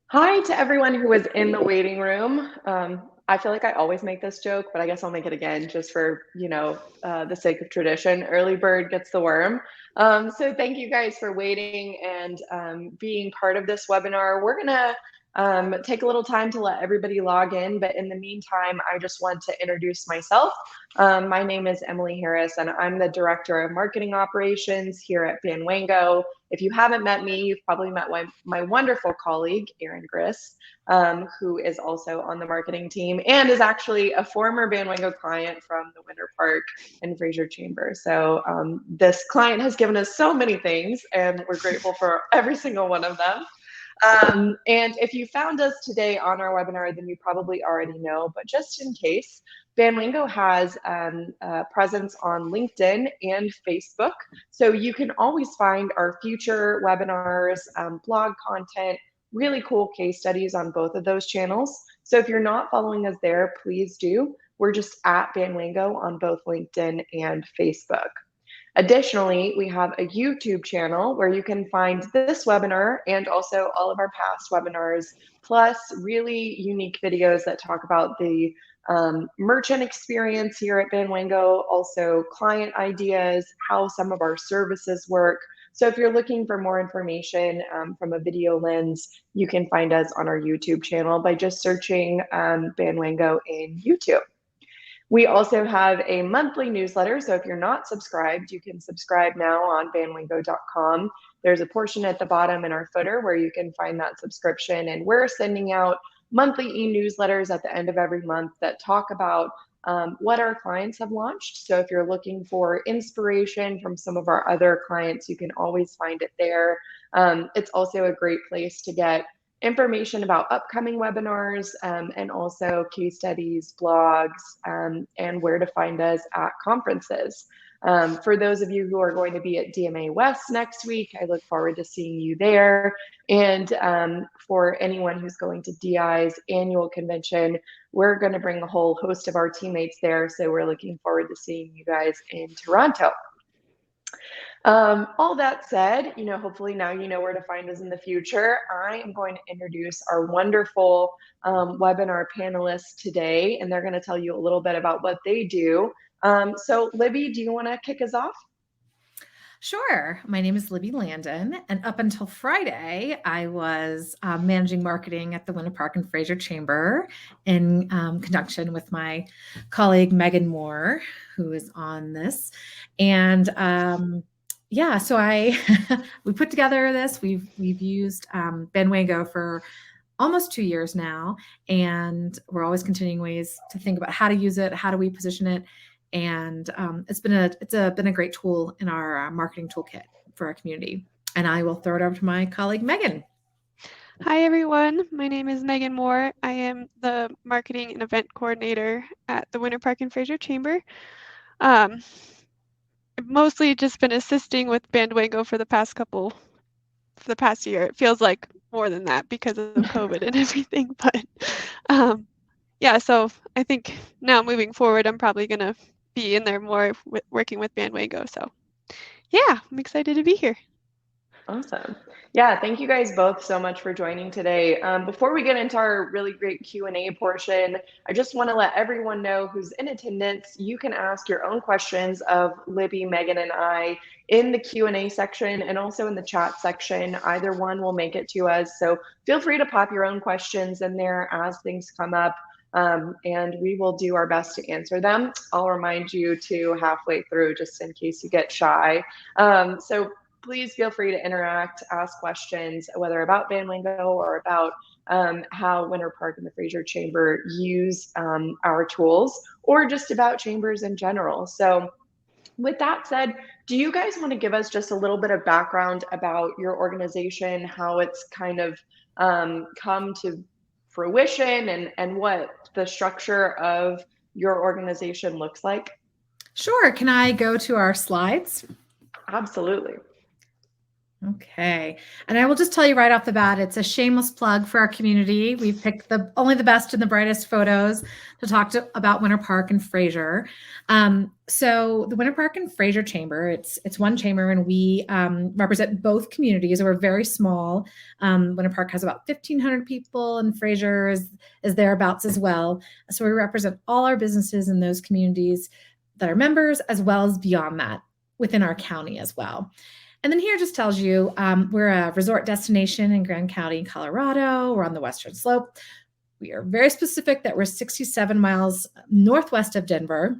Hi to everyone who was in the waiting room. I feel like I always make this joke, but I guess I'll make it again just for, the sake of tradition. Early bird gets the worm. So thank you guys for waiting and being part of this webinar. We're gonna take a little time to let everybody log in, but in the meantime, I just want to introduce myself. My name is Emily Harris, and I'm the Director of Marketing Operations here at Bandwango. If you haven't met me, you've probably met my wonderful colleague, Erin Griss, who is also on the marketing team and is actually a former Bandwango client from the Winter Park and Fraser Chamber. So this client has given us so many things, and we're grateful for every single one of them. And if you found us today on our webinar, then you probably already know, but just in case, Bandwingo has a presence on LinkedIn and Facebook. So you can always find our future webinars, blog content, really cool case studies on both of those channels. So if you're not following us there, please do. We're just at Bandwingo on both LinkedIn and Facebook. Additionally, we have a YouTube channel where you can find this webinar and also all of our past webinars, plus really unique videos that talk about the merchant experience here at Bandwango, also client ideas, how some of our services work. So if you're looking for more information from a video lens, you can find us on our YouTube channel by just searching Bandwango in YouTube. We also have a monthly newsletter, so if you're not subscribed, you can subscribe now on bandwingo.com. There's a portion at the bottom in our footer where you can find that subscription, and we're sending out monthly e-newsletters at the end of every month that talk about what our clients have launched. So if you're looking for inspiration from some of our other clients, you can always find it there. It's also a great place to get information about upcoming webinars and also case studies, blogs, and where to find us at conferences. For those of you who are going to be at DMA West next week, I look forward to seeing you there. And for anyone who's going to DI's annual convention, we're going to bring a whole host of our teammates there. So we're looking forward to seeing you guys in Toronto. All that said, hopefully now you know where to find us in the future. I am going to introduce our wonderful webinar panelists today, and they're going to tell you a little bit about what they do. So Libby, do you want to kick us off? Sure. My name is Libby Landon, and up until Friday, I was managing marketing at the Winter Park and Fraser Chamber in conjunction with my colleague Megan Moore, who is on this. And yeah, so we put together this. We've used Bandwango for almost 2 years now, and we're always continuing ways to think about how to use it, how do we position it. And it's been a great tool in our marketing toolkit for our community. And I will throw it over to my colleague, Megan. Hi, everyone. My name is Megan Moore. I am the marketing and event coordinator at the Winter Park and Fraser Chamber. I've mostly just been assisting with Bandwango for the past year. It feels like more than that because of COVID and everything. But yeah, so I think now moving forward, I'm probably going to be in there more working with Bandwango. So yeah, I'm excited to be here. Awesome. Yeah, thank you guys both so much for joining today. Before we get into our really great Q&A portion, I just want to let everyone know who's in attendance, you can ask your own questions of Libby, Megan, and I in the Q&A section and also in the chat section. Either one will make it to us. So feel free to pop your own questions in there as things come up. And we will do our best to answer them. I'll remind you to halfway through just in case you get shy. So please feel free to interact, ask questions, whether about Bandwango or about how Winter Park and the Fraser Chamber use our tools, or just about chambers in general. So with that said, do you guys want to give us just a little bit of background about your organization, how it's kind of come to fruition, and what the structure of your organization looks like? Sure. Can I go to our slides? Absolutely. Okay. And I will just tell you right off the bat, it's a shameless plug for our community. We've picked only the best and the brightest photos to talk about Winter Park and Fraser. So the Winter Park and Fraser Chamber, it's one chamber, and we represent both communities. We're very small. Winter Park has about 1,500 people, and Fraser is thereabouts as well. So we represent all our businesses in those communities that are members, as well as beyond that within our county as well. And then here just tells you we're a resort destination in Grand County, Colorado. We're on the Western Slope. We are very specific that we're 67 miles northwest of Denver.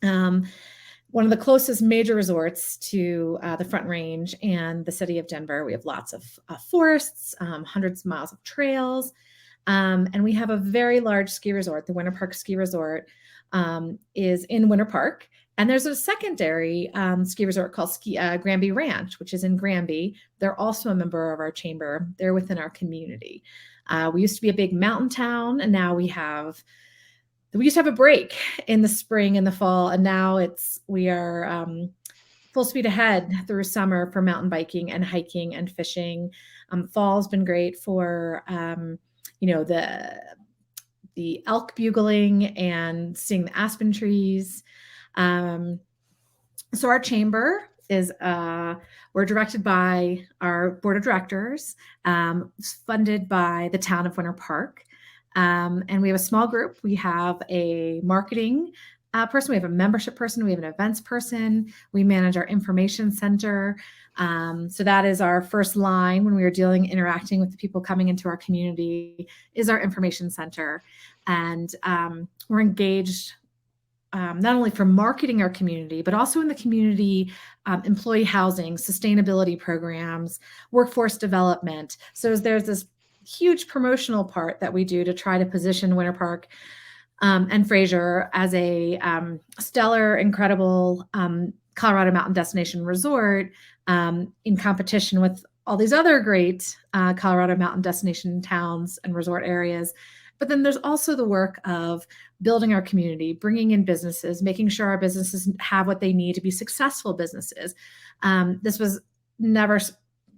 One of the closest major resorts to the Front Range and the city of Denver. We have lots of forests, hundreds of miles of trails, and we have a very large ski resort. The Winter Park Ski Resort is in Winter Park. And there's a secondary ski resort called Granby Ranch, which is in Granby. They're also a member of our chamber. They're within our community. We used to be a big mountain town, and now we used to have a break in the spring and the fall, and now we are full speed ahead through summer for mountain biking and hiking and fishing. Fall's been great for the elk bugling and seeing the aspen trees. So our chamber is, we're directed by our board of directors, funded by the town of Winter Park. And we have a small group. We have a marketing person, we have a membership person, we have an events person, we manage our information center. So that is our first line when we are interacting with the people coming into our community, is our information center. And we're engaged not only for marketing our community, but also in the community employee housing, sustainability programs, workforce development. So there's this huge promotional part that we do to try to position Winter Park and Fraser as a stellar, incredible Colorado mountain destination resort in competition with all these other great Colorado mountain destination towns and resort areas. But then there's also the work of building our community, bringing in businesses, making sure our businesses have what they need to be successful businesses. This was never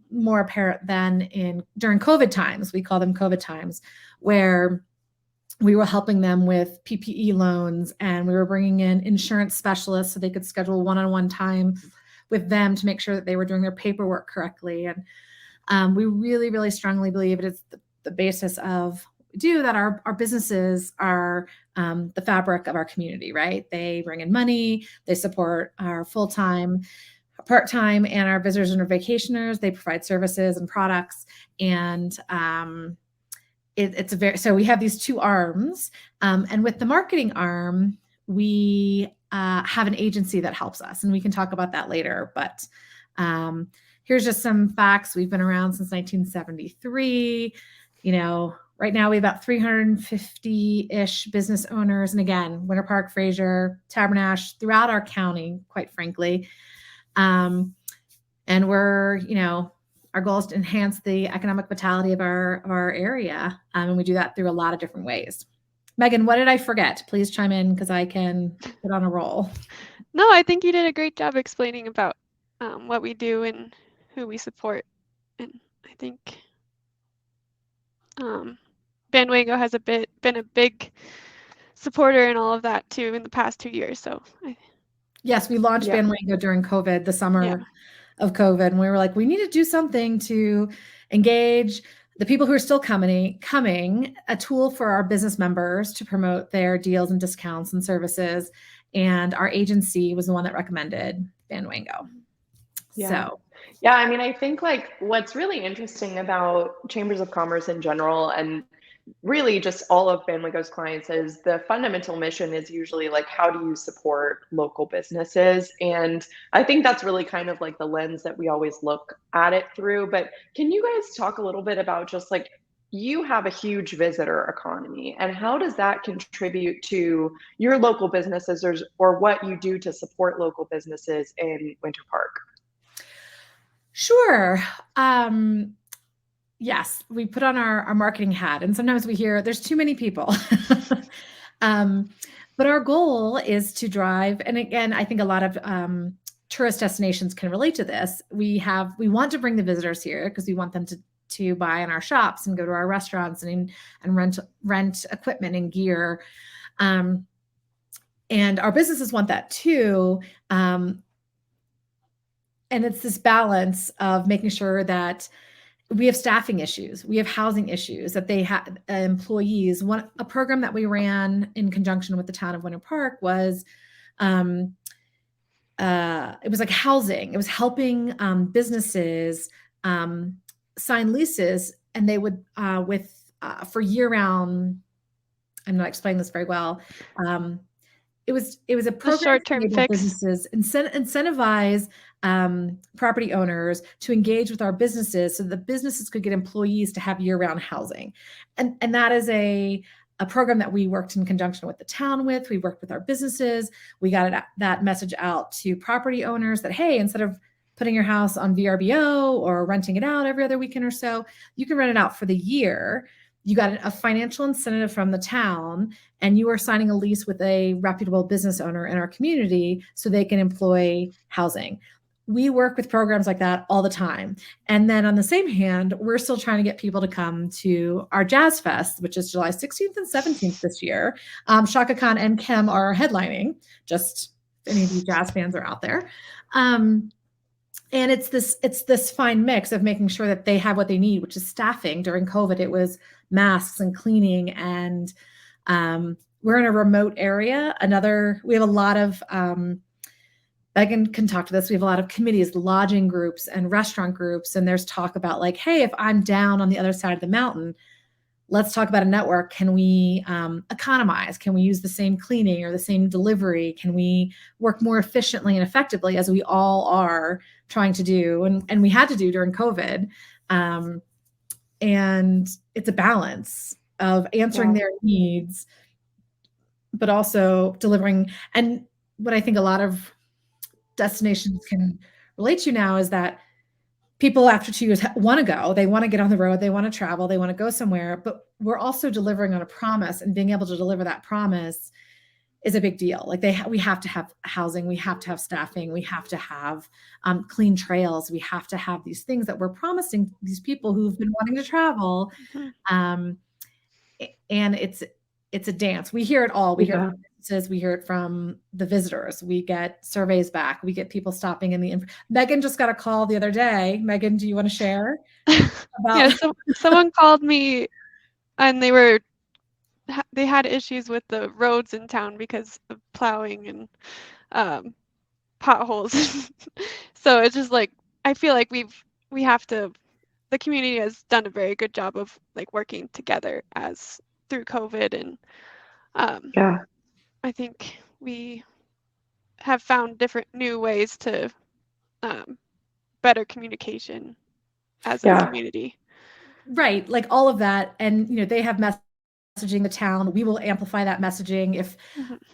more apparent than during COVID times. We call them COVID times, where we were helping them with PPE loans, and we were bringing in insurance specialists so they could schedule one-on-one time with them to make sure that they were doing their paperwork correctly. And we really, really strongly believe it is the basis of do that our businesses are the fabric of our community, right? They bring in money, they support our full-time, part-time, and our visitors and our vacationers. They provide services and products, and so we have these two arms, and with the marketing arm, we have an agency that helps us, and we can talk about that later. But here's just some facts. We've been around since 1973. Right now we have about 350-ish business owners. And again, Winter Park, Fraser, Tabernash, throughout our county, quite frankly. And we're, our goal is to enhance the economic vitality of our area. And we do that through a lot of different ways. Megan, what did I forget? Please chime in because I can get on a roll. No, I think you did a great job explaining about what we do and who we support. And I think Bandwango has been a big supporter in all of that too in the past 2 years. So yes, we launched Bandwango during COVID, the summer of COVID, and we were like, we need to do something to engage the people who are still coming, a tool for our business members to promote their deals and discounts and services. And our agency was the one that recommended Bandwango. Yeah, I mean, I think what's really interesting about chambers of commerce in general, and really just all of Bandwango's clients, is the fundamental mission is usually how do you support local businesses? And I think that's really kind of the lens that we always look at it through. But can you guys talk a little bit about just you have a huge visitor economy, and how does that contribute to your local businesses or what you do to support local businesses in Winter Park? Sure. Yes, we put on our marketing hat, and sometimes we hear there's too many people. But our goal is to drive, and again, I think a lot of tourist destinations can relate to this. We want to bring the visitors here because we want them to buy in our shops and go to our restaurants and rent equipment and gear. And our businesses want that too. And it's this balance of making sure that we have staffing issues, we have housing issues, that they have employees. A program that we ran in conjunction with the town of Winter Park was, it was like housing. It was helping businesses sign leases, and they would for year-round. I'm not explaining this very well. It was a program short-term to fix. businesses incentivize property owners to engage with our businesses, so the businesses could get employees to have year-round housing, and that is a program that we worked in conjunction with the town with. We worked with our businesses. We got that message out to property owners that, hey, instead of putting your house on VRBO or renting it out every other weekend or so, you can rent it out for the year. You got a financial incentive from the town, and you are signing a lease with a reputable business owner in our community so they can employ housing. We work with programs like that all the time. And then on the same hand, we're still trying to get people to come to our Jazz Fest, which is July 16th and 17th this year. Shaka Khan and Kim are headlining, just if any of you jazz fans are out there. And it's this fine mix of making sure that they have what they need, which is staffing. During COVID, it was masks and cleaning, and we're in a remote area. We have a lot of, Megan can talk to this. We have a lot of committees, lodging groups and restaurant groups. And there's talk about like, hey, if I'm down on the other side of the mountain, let's talk about a network. Can we economize? Can we use the same cleaning or the same delivery? Can we work more efficiently and effectively, as we all are trying to do and we had to do during COVID? And it's a balance of answering their needs, but also delivering. And what I think a lot of destinations can relate to now is that people after 2 years want to go, they want to get on the road, they want to travel, they want to go somewhere, but we're also delivering on a promise, and being able to deliver that promise is a big deal. Like we have to have housing, we have to have staffing, we have to have clean trails, we have to have these things that we're promising these people who've been wanting to travel. And it's a dance. We hear it all. We hear it from businesses, we hear it from the visitors. We get surveys back. We get people stopping in Megan just got a call the other day. Megan, do you want to share? Yeah, someone called me, and they had issues with the roads in town because of plowing and potholes. So it's just like, I feel like the community has done a very good job of like working together through COVID, and I think we have found different new ways to better communication as a community. Right, like all of that, and they have messaging the town. We will amplify that messaging. If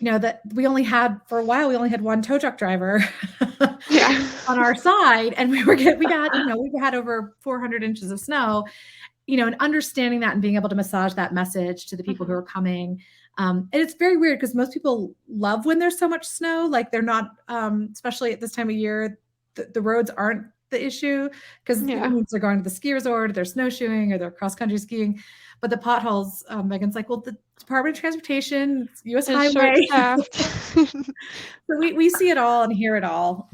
that for a while we only had one tow truck driver on our side, and we had over 400 inches of snow, and understanding that and being able to massage that message to the people who are coming. And it's very weird because most people love when there's so much snow. Like they're not, especially at this time of year, the roads aren't the issue because it means they're going to the ski resort, or they're snowshoeing, or they're cross-country skiing. But the potholes, Megan's like, well, the Department of Transportation, U.S. Highway. So we see it all and hear it all.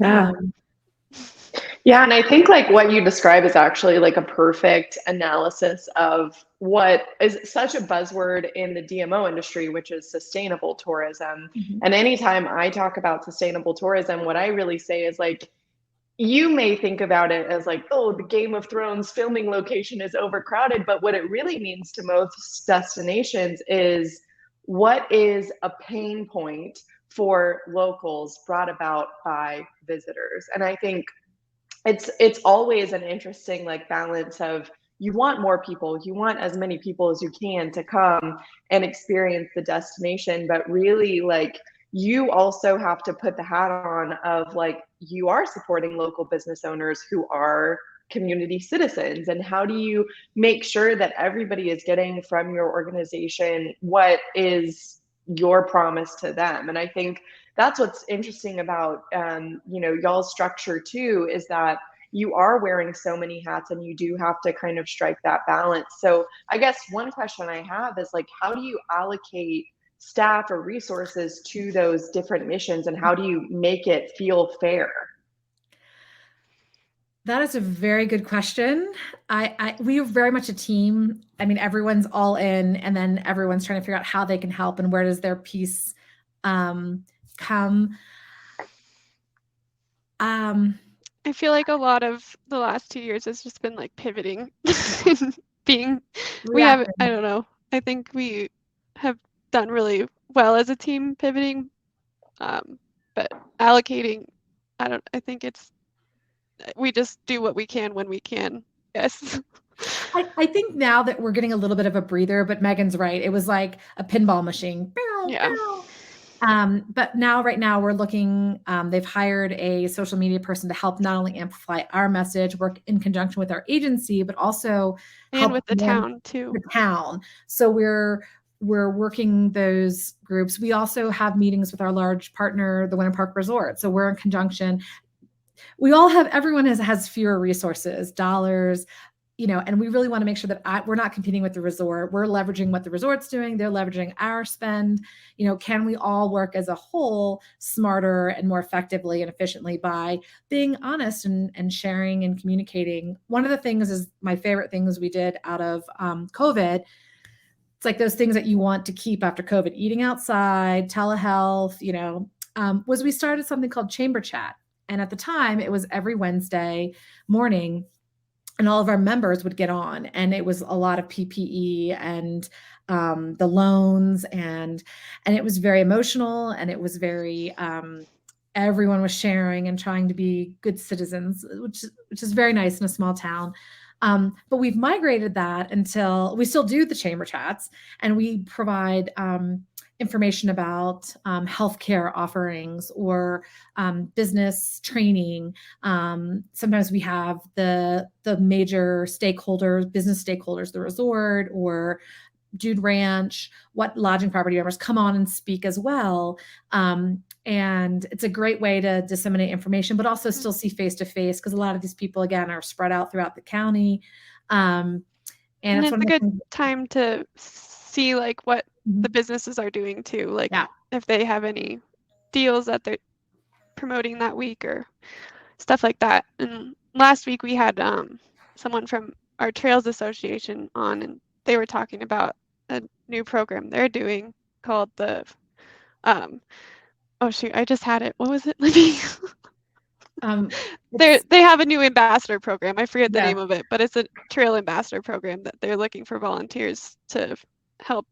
Yeah, and I think like what you describe is actually like a perfect analysis of what is such a buzzword in the DMO industry, which is sustainable tourism. And anytime I talk about sustainable tourism, what I really say is like, you may think about it as like, oh, the Game of Thrones filming location is overcrowded. But what it really means to most destinations is, what is a pain point for locals brought about by visitors? And I think it's always an interesting like balance of, you want more people, you want as many people as you can to come and experience the destination, but really like you also have to put the hat on of like, you are supporting local business owners who are community citizens, and how do you make sure that everybody is getting from your organization what is your promise to them? And I think that's what's interesting about, y'all's structure too, is that you are wearing so many hats and you do have to kind of strike that balance. So I guess one question I have is like, how do you allocate staff or resources to those different missions, and how do you make it feel fair? That is a very good question. We are very much a team. I mean, everyone's all in, and then everyone's trying to figure out how they can help and where does their piece come. I feel like a lot of the last 2 years has just been like pivoting and I don't know. I think we have done really well as a team pivoting. But allocating, I think we just do what we can when we can. Yes. I think now that we're getting a little bit of a breather, but Megan's right. It was like a pinball machine. Yeah. But right now we're looking, they've hired a social media person to help not only amplify our message, work in conjunction with our agency, but also and with the town too. The town. So we're working those groups. We also have meetings with our large partner, the Winter Park Resort. So we're in conjunction. Everyone has fewer resources, dollars, and we really want to make sure that we're not competing with the resort. We're leveraging what the resort's doing. They're leveraging our spend. Can we all work as a whole smarter and more effectively and efficiently by being honest and sharing and communicating? One of the things is my favorite things we did out of COVID. It's like those things that you want to keep after COVID, eating outside, telehealth, was we started something called Chamber Chat. And at the time it was every Wednesday morning, and all of our members would get on, and it was a lot of PPE and the loans, and it was very emotional, and it was very everyone was sharing and trying to be good citizens, which is very nice in a small town. But we've migrated that until we still do the chamber chats, and we provide information about healthcare offerings or business training. Sometimes we have the major stakeholders, business stakeholders, the resort or Jude Ranch, what lodging property owners come on and speak as well. And it's a great way to disseminate information, but also still see face-to-face, because a lot of these people, again, are spread out throughout the county. And it's a good time to see like what the businesses are doing too, like if they have any deals that they're promoting that week or stuff like that. And last week we had someone from our Trails Association on, and they were talking about a new program they're doing called the oh shoot, I just had it. What was it, Libby? They have a new ambassador program. I forget the name of it, but it's a trail ambassador program that they're looking for volunteers to help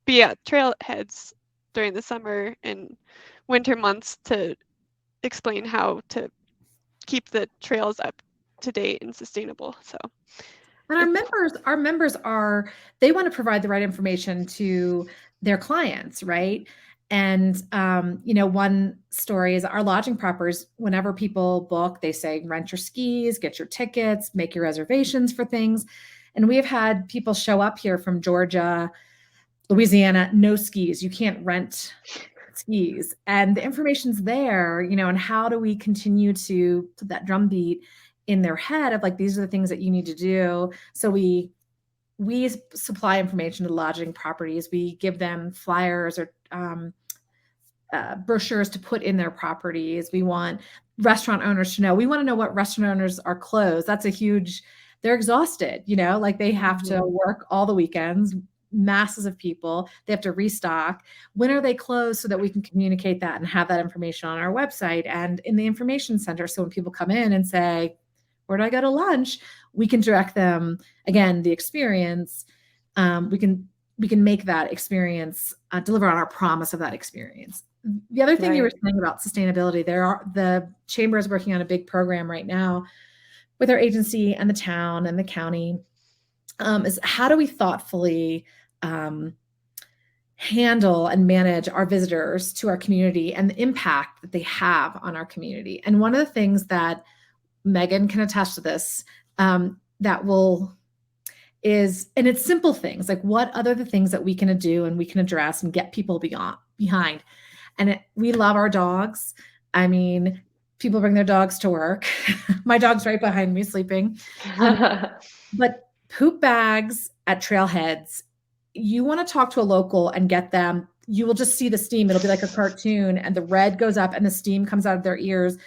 be at trailheads during the summer and winter months to explain how to keep the trails up to date and sustainable. So, and our members they want to provide the right information to their clients, right? And, one story is our lodging properties, whenever people book, they say, rent your skis, get your tickets, make your reservations for things. And we have had people show up here from Georgia, Louisiana, no skis. You can't rent skis. And the information's there, and how do we continue to put that drumbeat in their head of like, these are the things that you need to do. So we supply information to lodging properties. We give them flyers or brochures to put in their properties. We want restaurant owners to know. We want to know what restaurant owners are closed. That's they're exhausted, like they have to work all the weekends, masses of people. They have to restock. When are they closed, so that we can communicate that and have that information on our website and in the information center. So when people come in and say, where do I go to lunch? We can direct them, again, the experience. We can make that experience, deliver on our promise of that experience. The other thing you were saying about sustainability, the chamber is working on a big program right now with our agency and the town and the county, is how do we thoughtfully handle and manage our visitors to our community and the impact that they have on our community. And one of the things that Megan can attest to this, and it's simple things like what other the things that we can do and we can address and get people behind. And we love our dogs. I mean, people bring their dogs to work. My dog's right behind me sleeping. But poop bags at trailheads, you want to talk to a local and get them. You will just see the steam. It'll be like a cartoon, and the red goes up and the steam comes out of their ears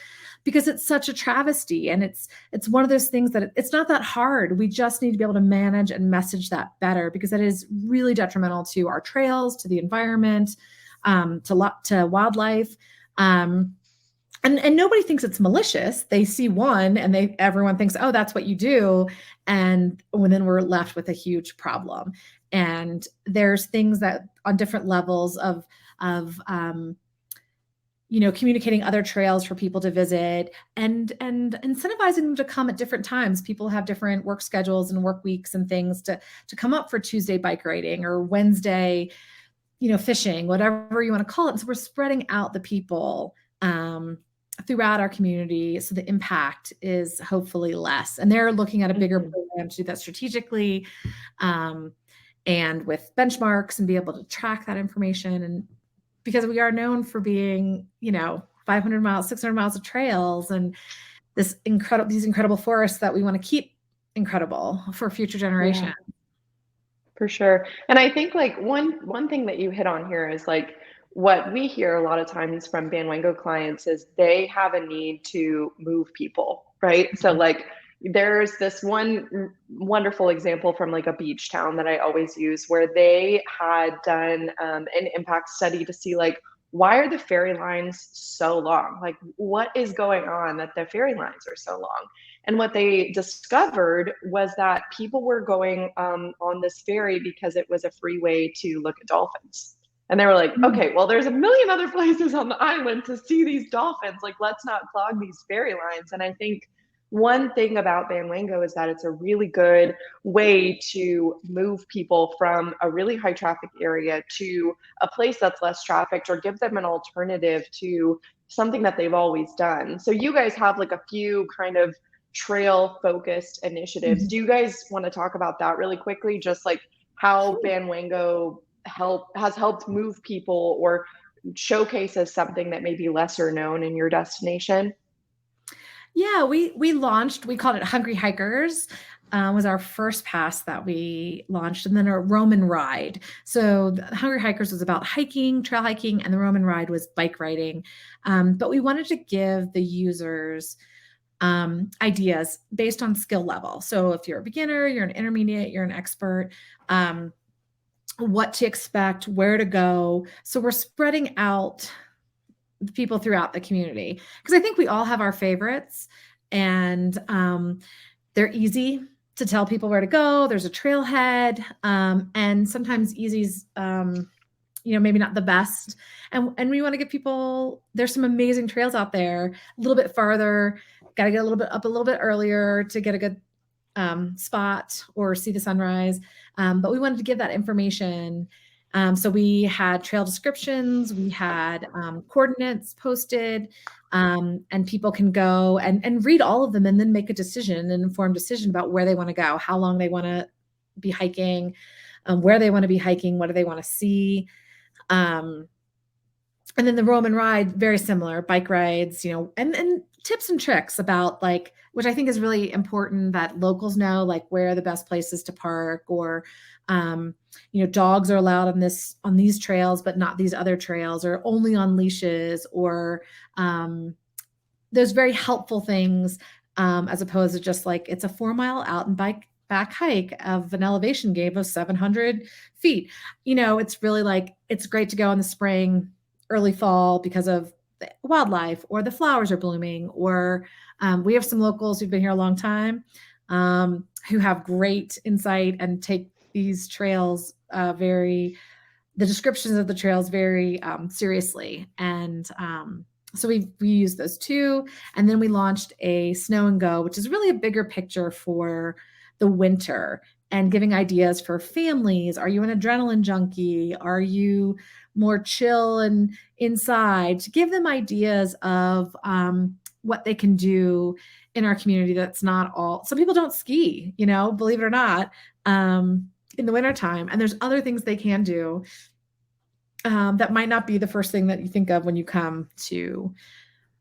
because it's such a travesty. And it's one of those things that it's not that hard. We just need to be able to manage and message that better, because it is really detrimental to our trails, to the environment, to wildlife. And nobody thinks it's malicious. They see one and everyone thinks, oh, that's what you do. And then we're left with a huge problem. And there's things that on different levels of communicating other trails for people to visit, and incentivizing them to come at different times. People have different work schedules and work weeks and things to come up for Tuesday bike riding or Wednesday, fishing, whatever you want to call it. So we're spreading out the people throughout our community, so the impact is hopefully less. And they're looking at a bigger program to do that strategically, and with benchmarks, and be able to track that information. And because we are known for being, 500 miles, 600 miles of trails, and these incredible forests that we want to keep incredible for future generations. Yeah, for sure. And I think like one thing that you hit on here is like what we hear a lot of times from Bandwango clients is they have a need to move people, right? So like there's this one wonderful example from like a beach town that I always use, where they had done an impact study to see like, why are the ferry lines so long? Like, what is going on that the ferry lines are so long? And what they discovered was that people were going on this ferry because it was a free way to look at dolphins. And they were like, okay, well, there's a million other places on the island to see these dolphins. Like, let's not clog these ferry lines. And I think one thing about Bandwango is that it's a really good way to move people from a really high traffic area to a place that's less trafficked, or give them an alternative to something that they've always done. So you guys have like a few kind of trail focused initiatives. Do you guys want to talk about that really quickly? Just like how Bandwango has helped move people or showcases something that may be lesser known in your destination? Yeah, we called it Hungry Hikers, was our first pass that we launched, and then a Roman ride. So the Hungry Hikers was about hiking, trail hiking, and the Roman ride was bike riding. But we wanted to give the users ideas based on skill level. So if you're a beginner, you're an intermediate, you're an expert, what to expect, where to go. So we're spreading out the people throughout the community, because I think we all have our favorites, and they're easy to tell people where to go. There's a trailhead, and sometimes easy's maybe not the best. And we want to give people, there's some amazing trails out there a little bit farther, got to get a little bit up a little bit earlier to get a good spot or see the sunrise. But we wanted to give that information. So we had trail descriptions, we had coordinates posted, and people can go and read all of them, and then make an informed decision about where they want to go, how long they want to be hiking, where they want to be hiking, what do they want to see. And then the Roman ride, very similar, bike rides, and tips and tricks about like, which I think is really important that locals know, like where are the best places to park, or, dogs are allowed on these trails, but not these other trails, or only on leashes, or those very helpful things, as opposed to just like, it's a 4-mile out and back hike of an elevation gain of 700 feet. It's really like, it's great to go in the spring, early fall, because of the wildlife, or the flowers are blooming, or we have some locals who've been here a long time, who have great insight and take these trails the descriptions of the trails very seriously. And so we use those too. And then we launched a Snow and Go, which is really a bigger picture for the winter, and giving ideas for families. Are you an adrenaline junkie? Are you more chill and inside? To give them ideas of what they can do in our community. That's not all. Some people don't ski, believe it or not, in the wintertime. And there's other things they can do. that might not be the first thing that you think of when you come to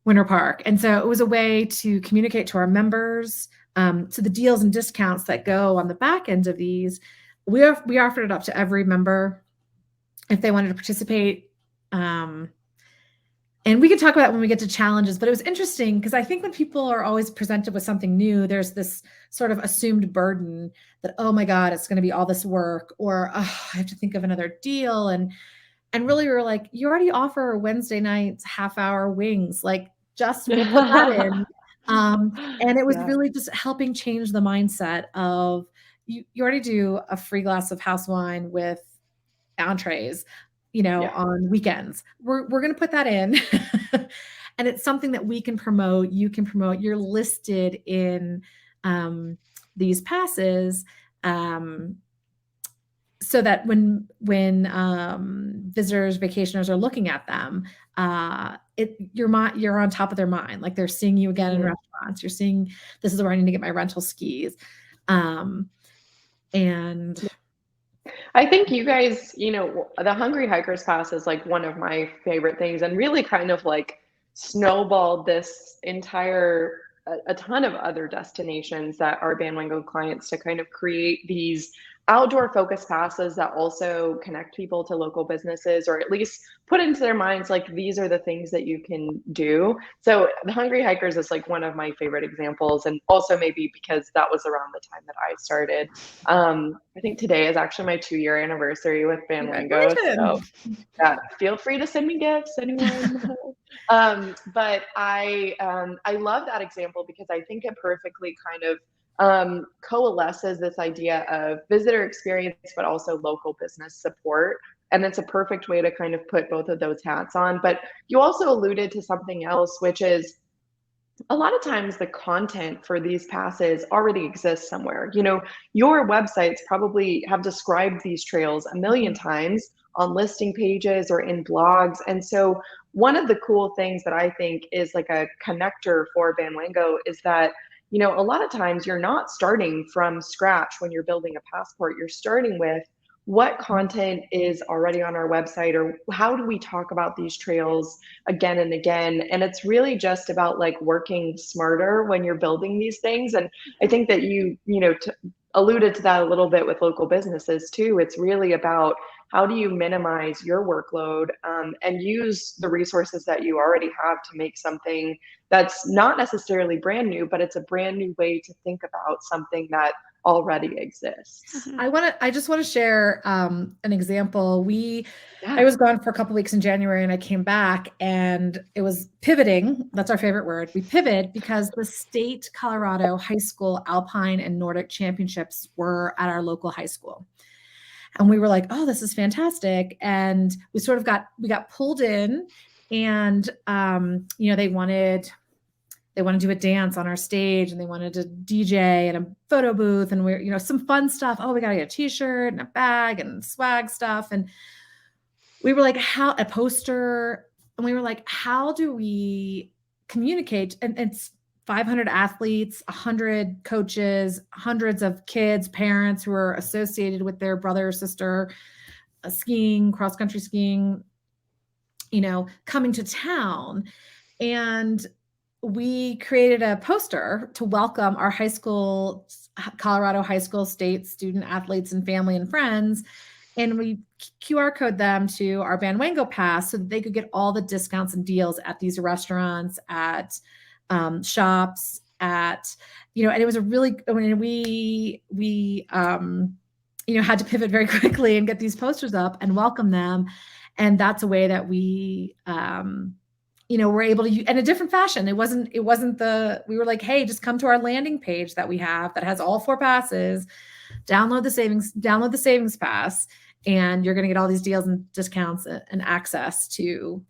Winter Park. And so it was a way to communicate to our members, to the deals and discounts that go on the back end of these. We offered it up to every member if they wanted to participate. And we can talk about it when we get to challenges, but it was interesting because I think when people are always presented with something new, there's this sort of assumed burden that, oh my God, it's going to be all this work, or oh, I have to think of another deal. And really we were like, you already offer Wednesday nights, half-hour wings, like just we'll put that in. And it was really just helping change the mindset of you already do a free glass of house wine with entrees, on weekends. We're going to put that in. And it's something that we can promote. You can promote. You're listed in these passes, so that when visitors, vacationers are looking at them, you're on top of their mind. Like they're seeing you again in restaurants. You're seeing, this is where I need to get my rental skis. And I think you guys, the Hungry Hikers Pass is like one of my favorite things, and really kind of like snowballed this entire a ton of other destinations that are Bandwango clients to kind of create these outdoor focus passes that also connect people to local businesses, or at least put into their minds like these are the things that you can do. So the Hungry Hikers is like one of my favorite examples, and also maybe because that was around the time that I started. I think today is actually my 2-year anniversary with Bandwingo, so feel free to send me gifts, anyone. But I love that example because I think it perfectly kind of coalesces this idea of visitor experience, but also local business support. And it's a perfect way to kind of put both of those hats on. But you also alluded to something else, which is a lot of times the content for these passes already exists somewhere. Your websites probably have described these trails a million times on listing pages or in blogs. And so one of the cool things that I think is like a connector for Bandwango is that a lot of times you're not starting from scratch when you're building a passport. You're starting with what content is already on our website, or how do we talk about these trails again and again. And it's really just about like working smarter when you're building these things. And I think that you alluded to that a little bit with local businesses too. It's really about how do you minimize your workload and use the resources that you already have to make something that's not necessarily brand new, but it's a brand new way to think about something that already exists. I just want to share an example. I was gone for a couple weeks in January, and I came back, and it was pivoting. That's our favorite word. We pivot because the state Colorado high school alpine and Nordic championships were at our local high school. And we were like, oh, this is fantastic. And we sort of got pulled in, and they wanted to do a dance on our stage, and they wanted to DJ and a photo booth, and we're, some fun stuff. Oh, we got to get a t-shirt and a bag and swag stuff. And we were like, a poster. And we were like, how do we communicate? And it's 500 athletes, 100 coaches, hundreds of kids, parents who are associated with their brother or sister skiing, cross-country skiing, coming to town. And we created a poster to welcome our Colorado high school state student athletes and family and friends. And we QR code them to our Bandwango pass so that they could get all the discounts and deals at these restaurants, at shops, and it was we had to pivot very quickly and get these posters up and welcome them. And that's a way that we, we're able to use in a different fashion. It wasn't we were like, hey, just come to our landing page that we have that has all 4 passes, download the savings pass, and you're going to get all these deals and discounts and access to,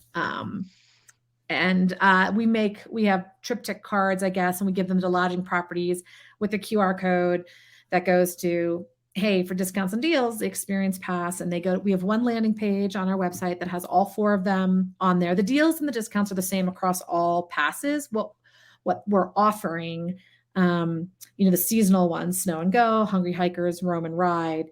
we have triptych cards, I guess, and we give them to lodging properties with a QR code that goes to, hey, for discounts and deals, the experience pass. And we have one landing page on our website that has all 4 of them on there. The deals and the discounts are the same across all passes. What we're offering, the seasonal ones, Snow and Go, Hungry Hikers, Roam and Ride,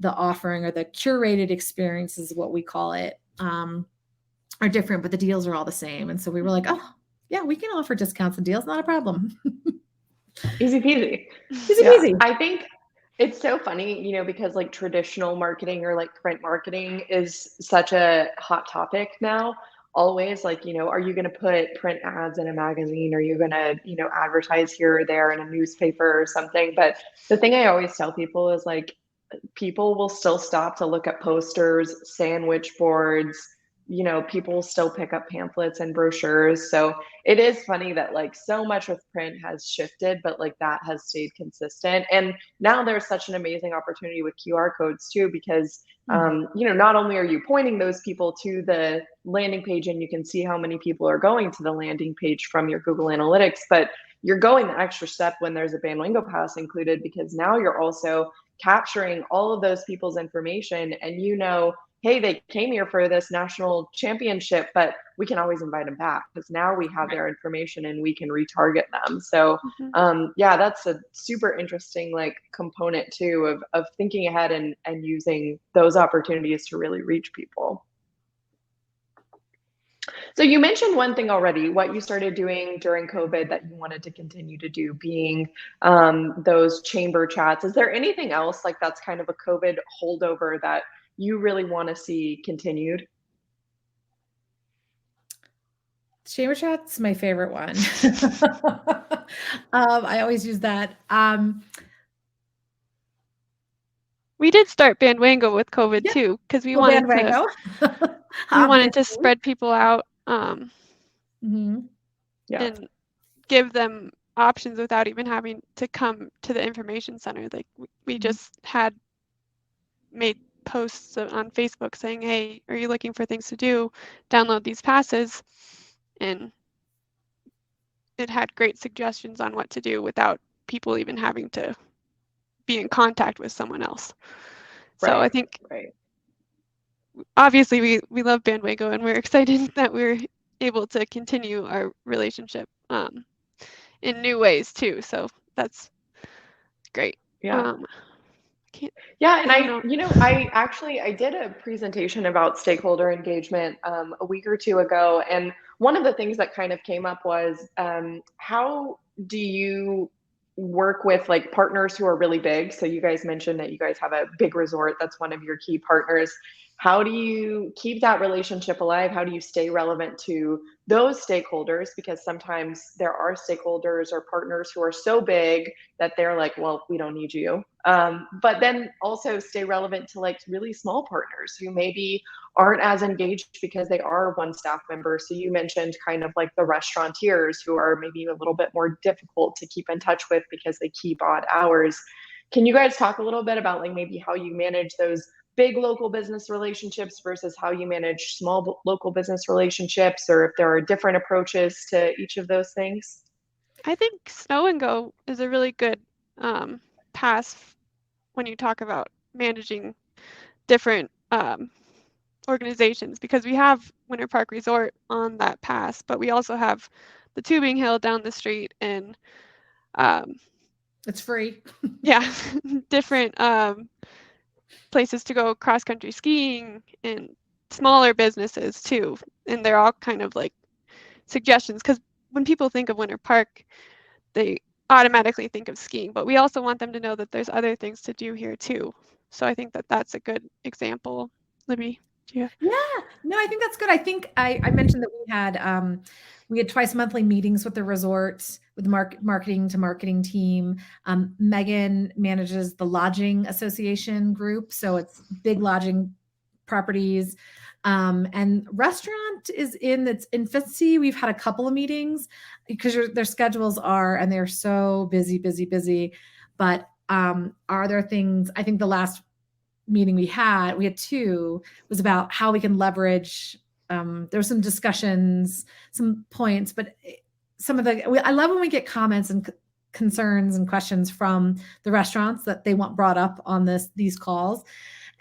the offering or the curated experience is what we call it are different, but the deals are all the same. And so we were like, oh, yeah, we can offer discounts and deals, not a problem. Easy peasy. Easy Yeah, peasy. I think it's so funny, because like traditional marketing or like print marketing is such a hot topic now. Always like, are you going to put print ads in a magazine? Are you going to, advertise here or there in a newspaper or something? But the thing I always tell people is like, people will still stop to look at posters, sandwich boards. People will still pick up pamphlets and brochures. So it is funny that like so much of print has shifted, but like that has stayed consistent. And now there's such an amazing opportunity with QR codes too, because not only are you pointing those people to the landing page and you can see how many people are going to the landing page from your Google Analytics, but you're going the extra step when there's a Bandwingo pass included, because now you're also capturing all of those people's information, and hey, they came here for this national championship, but we can always invite them back because now we have their information and we can retarget them. So yeah, that's a super interesting like component too of thinking ahead and using those opportunities to really reach people. So you mentioned one thing already, what you started doing during COVID that you wanted to continue to do, being those chamber chats. Is there anything else like that's kind of a COVID holdover that you really want to see continued? Chamber chat's my favorite one. I always use that. We did start Bandwango with COVID too, because we wanted to spread people out and give them options without even having to come to the information center. Like we just had made posts on Facebook saying, hey, are you looking for things to do? Download these passes. And it had great suggestions on what to do without people even having to be in contact with someone else. So I think obviously we love Bandwango and we're excited that we're able to continue our relationship in new ways too. So that's great. Yeah. Yeah, and I did a presentation about stakeholder engagement a week or two ago, and one of the things that kind of came up was how do you work with like partners who are really big? So you guys mentioned that you guys have a big resort that's one of your key partners. How do you keep that relationship alive? How do you stay relevant to those stakeholders? Because sometimes there are stakeholders or partners who are so big that they're like, well, we don't need you. But then also stay relevant to like really small partners who maybe aren't as engaged because they are one staff member. So you mentioned kind of like the restaurateurs who are maybe a little bit more difficult to keep in touch with because they keep odd hours. Can you guys talk a little bit about like maybe how you manage those big local business relationships versus how you manage small local business relationships, or if there are different approaches to each of those things? I think Snow and Go is a really good pass when you talk about managing different organizations, because we have Winter Park Resort on that pass, but we also have the Tubing Hill down the street, and it's free. Yeah, different places to go cross country skiing and smaller businesses too. And they're all kind of like suggestions, because when people think of Winter Park, they automatically think of skiing, but we also want them to know that there's other things to do here too. So I think that that's a good example. Libby, do you? Yeah, no, I think that's good. I think I mentioned that we had twice monthly meetings with the resort, with the marketing to marketing team. Megan manages the lodging association group, so it's big lodging properties. And restaurant is in its infancy. We've had a couple of meetings because their schedules are, and they're so busy. But are there things, I think the last meeting we had two, was about how we can leverage. There were some discussions, some points, but I love when we get comments and concerns and questions from the restaurants that they want brought up on these calls.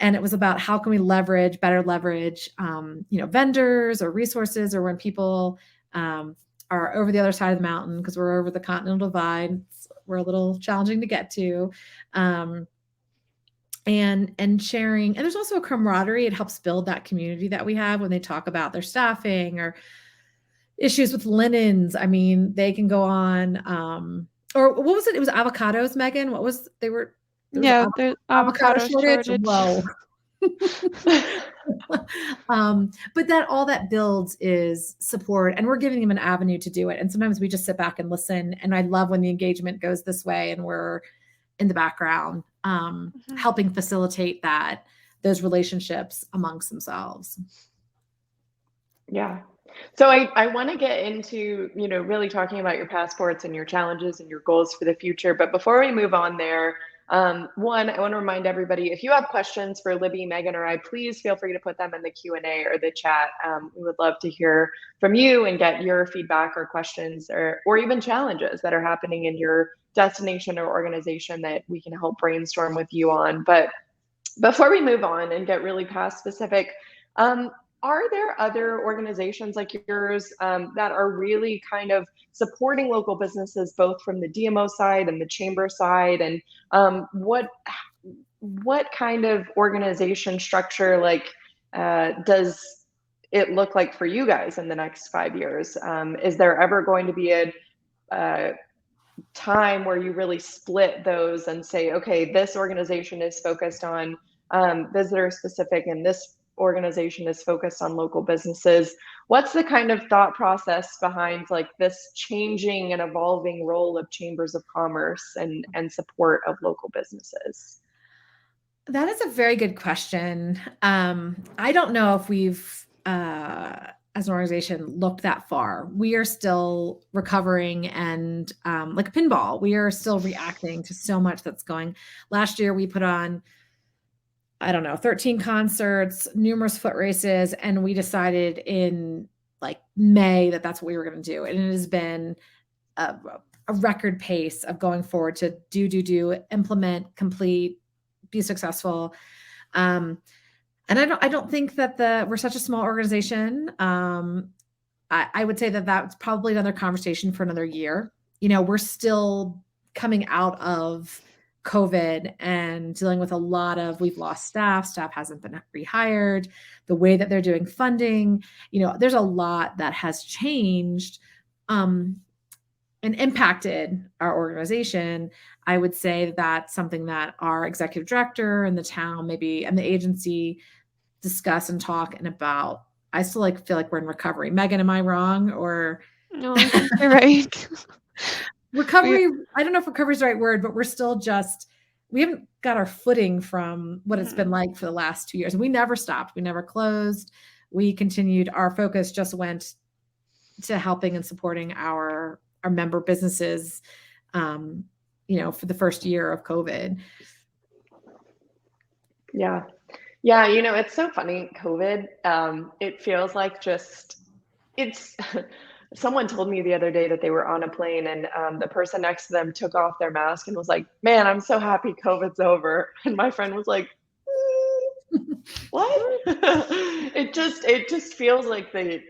And it was about how can we better leverage, vendors or resources, or when people are over the other side of the mountain, because we're over the Continental Divide, we're a little challenging to get to. and sharing. And there's also a camaraderie. It helps build that community that we have when they talk about their staffing or issues with linens. I mean, they can go on, or what was it? It was avocados, Megan. What was, there was Yeah, there's avocado avocado shortage. shortage. Whoa. But that all that builds is support, and we're giving them an avenue to do it. And sometimes we just sit back and listen. And I love when the engagement goes this way and we're in the background, helping facilitate those relationships amongst themselves. Yeah. So I want to get into, really talking about your passports and your challenges and your goals for the future. But before we move on there, one, I want to remind everybody, if you have questions for Libby, Megan, or I, please feel free to put them in the Q&A or the chat. We would love to hear from you and get your feedback or questions or even challenges that are happening in your destination or organization that we can help brainstorm with you on. But before we move on and get really past specific, are there other organizations like yours that are really kind of supporting local businesses, both from the DMO side and the chamber side? And what kind of organization structure does it look like for you guys in the next 5 years? Is there ever going to be a time where you really split those and say, okay, this organization is focused on visitor specific and this organization is focused on local businesses? What's the kind of thought process behind this changing and evolving role of chambers of commerce and support of local businesses? That is a very good question. I don't know if we've, as an organization, looked that far. We are still recovering and like a pinball, we are still reacting to so much that's going. Last year, we put on, 13 concerts, numerous foot races, and we decided in May that that's what we were going to do. And it has been a record pace of going forward to do, implement, complete, be successful. And I don't think that we're such a small organization. I would say that that's probably another conversation for another year. We're still coming out of COVID and dealing with we've lost staff hasn't been rehired, the way that they're doing funding, there's a lot that has changed and impacted our organization. I would say that's something that our executive director and the town maybe and the agency discuss and talk and about. I still feel like we're in recovery. Megan, am I wrong? Or no, I think you're right. Recovery, I don't know if recovery is the right word, but we're still we haven't got our footing from what it's been like for the last 2 years. We never stopped. We never closed. We continued. Our focus just went to helping and supporting our member businesses, for the first year of COVID. Yeah. Yeah. It's so funny, COVID. It feels like someone told me the other day that they were on a plane and the person next to them took off their mask and was like, man, I'm so happy COVID's over. And my friend was like, what? It just feels like the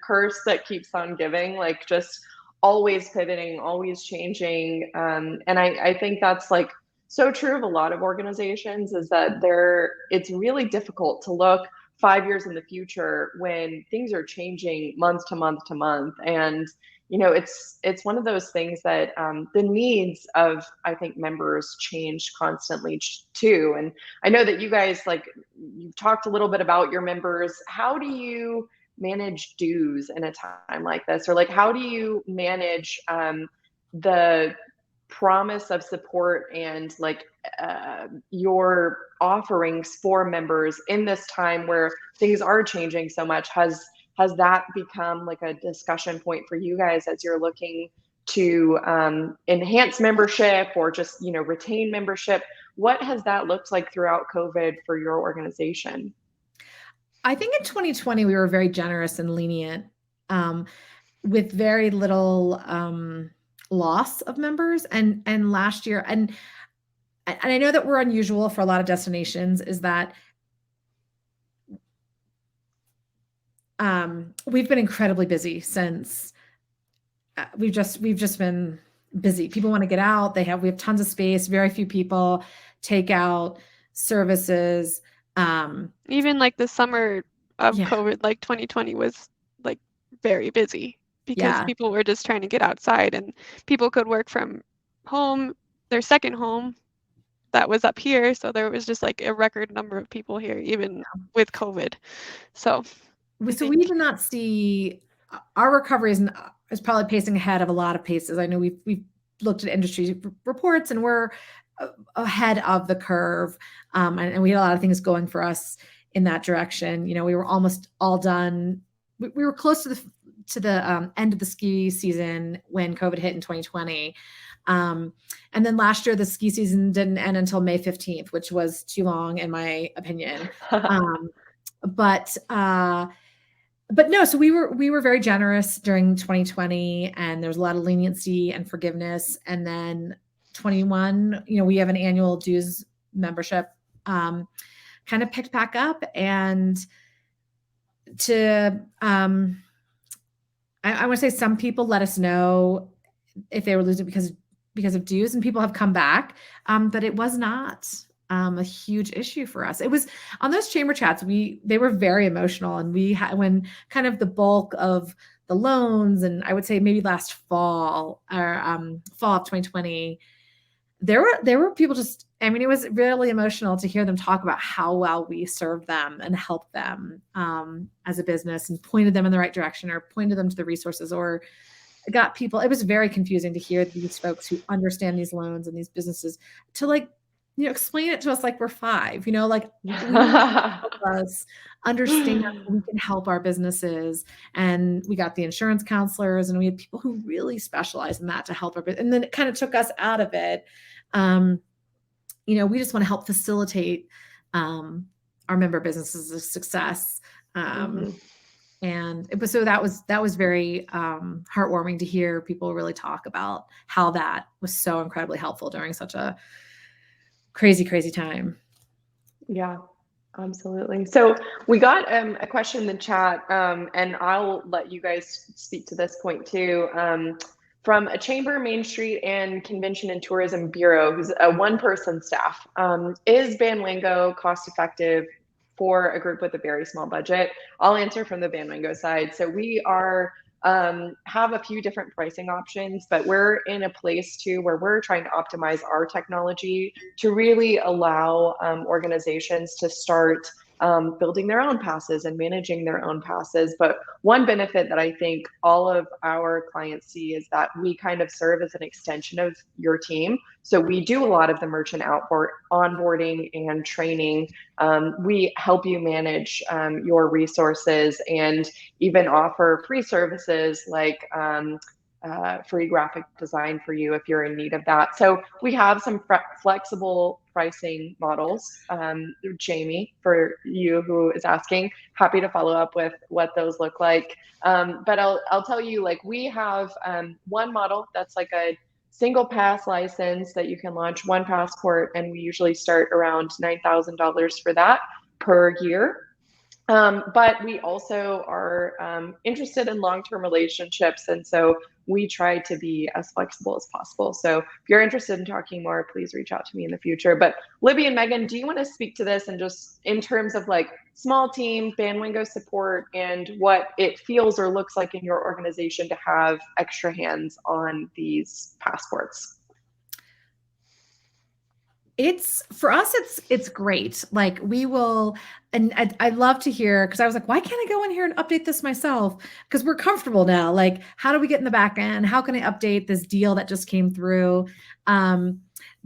curse that keeps on giving, just always pivoting, always changing. And I think that's so true of a lot of organizations, is that it's really difficult to look 5 years in the future when things are changing month to month to month. And, it's one of those things that the needs of, I think, members change constantly too. And I know that you guys, you've talked a little bit about your members. How do you manage dues in a time like this? Or how do you manage the promise of support and your offerings for members in this time where things are changing so much? Has that become a discussion point for you guys as you're looking to enhance membership or just retain membership? What has that looked like throughout COVID for your organization? I think in 2020 we were very generous and lenient, with very little loss of members, and last year, and I know that we're unusual for a lot of destinations, is that we've been incredibly busy since we've just been busy. People want to get out. We have tons of space, very few people. takeout, services. Even like the summer of Yeah. COVID, like 2020 was like very busy because Yeah. people were just trying to get outside and people could work from home, their second home that was up here. So there was just like a record number of people here, even with COVID. So I So think, we did not see our recovery is probably pacing ahead of a lot of paces. I know we've looked at industry reports and we're ahead of the curve, and we had a lot of things going for us in that direction. You know, we were almost all done. We were close to the end of the ski season when COVID hit in 2020. And then last year, the ski season didn't end until May 15th, which was too long, in my opinion. But no, so we were very generous during 2020, and there was a lot of leniency and forgiveness. And then 21, you know, we have an annual dues membership, kind of picked back up, and to I want to say some people let us know if they were losing because of dues, and people have come back, but it was not a huge issue for us. It was on those chamber chats, they were very emotional, and we had, when kind of the bulk of the loans, and I would say maybe last fall or fall of 2020, there were people just, I mean, it was really emotional to hear them talk about how well we served them and helped them as a business, and pointed them in the right direction, or pointed them to the resources, or got people. It was very confusing to hear these folks who understand these loans and these businesses to, like, you know, explain it to us like we're 5, you know, like we need to help us understand how we can help our businesses. And we got the insurance counselors, and we had people who really specialize in that to help our business. And then it kind of took us out of it. You know, we just want to help facilitate our member businesses' success. And it was, so that was very heartwarming to hear people really talk about how that was so incredibly helpful during such a crazy time. Yeah, absolutely. So we got a question in the chat, and I'll let you guys speak to this point too. From a Chamber Main Street and Convention and Tourism Bureau, who's a one-person staff. Is Bandwango cost effective for a group with a very small budget? I'll answer from the Bandwango side. So we are have a few different pricing options, but we're in a place too where we're trying to optimize our technology to really allow organizations to start building their own passes and managing their own passes. But one benefit that I think all of our clients see is that we kind of serve as an extension of your team. So we do a lot of the merchant onboarding and training. We help you manage your resources, and even offer free services like free graphic design for you if you're in need of that. So we have some flexible pricing models. Jamie, for you who is asking, happy to follow up with what those look like. But I'll tell you, like, we have one model that's like a single pass license that you can launch one passport, and we usually start around $9,000 for that per year. But we also are interested in long-term relationships, and so we try to be as flexible as possible. So if you're interested in talking more, please reach out to me in the future. But Libby and Megan, do you want to speak to this, and just in terms of like small team, Bandwingo support, and what it feels or looks like in your organization to have extra hands on these passports? For us, it's great. Like, we will, and I love to hear, because I was like, why can't I go in here and update this myself? Because we're comfortable now. Like, how do we get in the back end? How can I update this deal that just came through?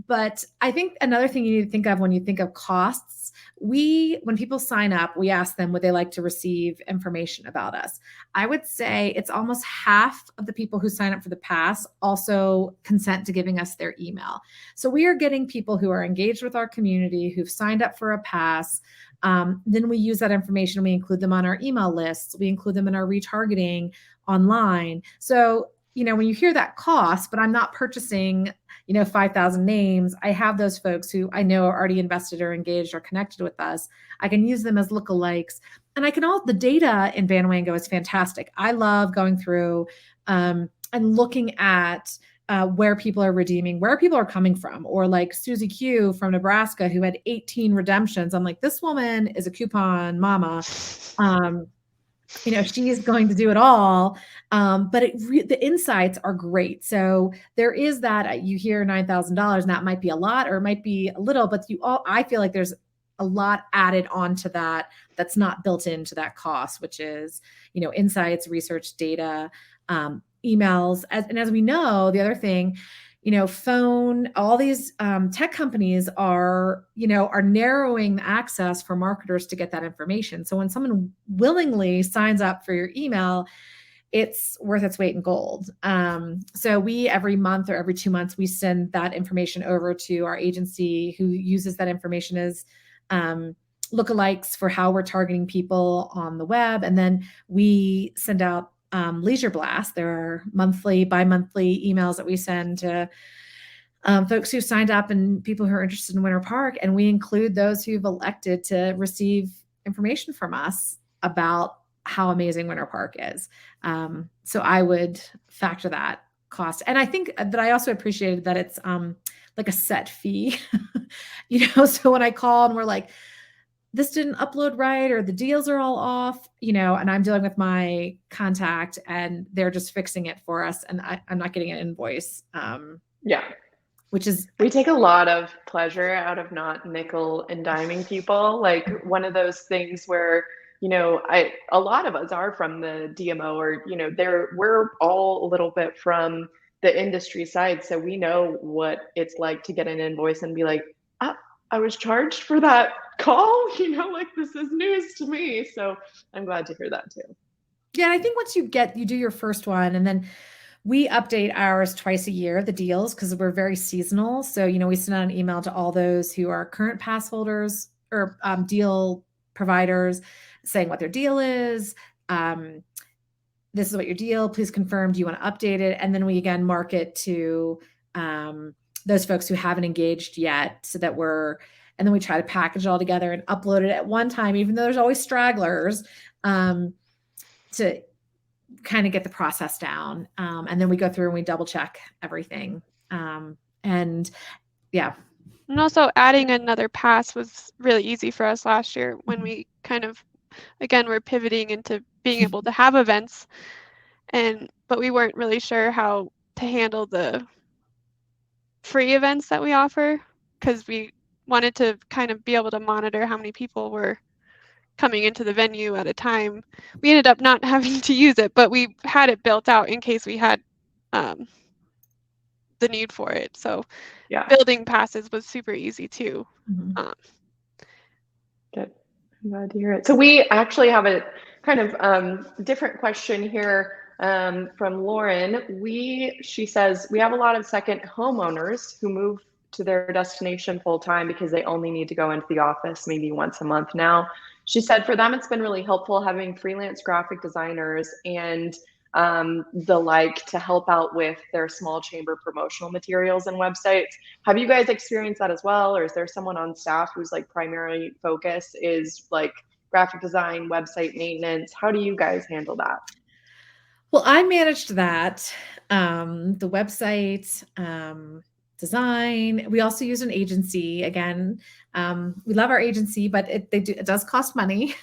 But I think another thing you need to think of when you think of costs, when people sign up, we ask them, would they like to receive information about us? I would say it's almost half of the people who sign up for the pass also consent to giving us their email. So we are getting people who are engaged with our community, who've signed up for a pass. Then we use that information. We include them on our email lists. We include them in our retargeting online. So, you know, when you hear that cost, but I'm not purchasing, 5,000 names, I have those folks who I know are already invested or engaged or connected with us. I can use them as lookalikes. And the data in Bandwango is fantastic. I love going through and looking at where people are redeeming, where people are coming from, or like Susie Q from Nebraska who had 18 redemptions. I'm like, this woman is a coupon mama. She is going to do it all. But the insights are great. So there is that you hear $9,000, and that might be a lot, or it might be a little, but I feel like there's a lot added onto that that's not built into that cost, which is, insights, research, data, emails. As we know, the other thing, phone, all these tech companies are narrowing the access for marketers to get that information. So when someone willingly signs up for your email, it's worth its weight in gold. So we, every month or every 2 months, we send that information over to our agency who uses that information as lookalikes for how we're targeting people on the web. And then we send out leisure blast. There are bi-monthly emails that we send to folks who signed up and people who are interested in Winter Park. And we include those who've elected to receive information from us about how amazing Winter Park is. So I would factor that cost. And I think that I also appreciated that it's like a set fee, so when I call and we're like, this didn't upload right, or the deals are all off, and I'm dealing with my contact and they're just fixing it for us. And I'm not getting an invoice. Yeah. We take a lot of pleasure out of not nickel and diming people. Like one of those things where, a lot of us are from the DMO, or, we're all a little bit from the industry side. So we know what it's like to get an invoice and be like, I was charged for that call, like this is news to me. So I'm glad to hear that too. Yeah. I think once you do your first one, and then we update ours twice a year, the deals, because we're very seasonal. So, we send out an email to all those who are current pass holders or deal providers saying what their deal is. This is what your deal, please confirm. Do you want to update it? And then we again market to those folks who haven't engaged yet, so that and then we try to package it all together and upload it at one time, even though there's always stragglers, to kind of get the process down. And then we go through and we double check everything. And yeah. And also adding another pass was really easy for us last year when we kind of, again, we're pivoting into being able to have events, but we weren't really sure how to handle the free events that we offer, because we wanted to kind of be able to monitor how many people were coming into the venue at a time. We ended up not having to use it, but we had it built out in case we had the need for it. So yeah, building passes was super easy too. Mm-hmm. Good. I'm glad to hear it. So we actually have a kind of different question here from Lauren. She says, we have a lot of second homeowners who move to their destination full time because they only need to go into the office maybe once a month now. She said for them, it's been really helpful having freelance graphic designers and the like to help out with their small chamber promotional materials and websites. Have you guys experienced that as well? Or is there someone on staff whose like primary focus is like graphic design, website maintenance? How do you guys handle that? Well, I managed that, the website, design. We also use an agency. Again, we love our agency, but it does cost money.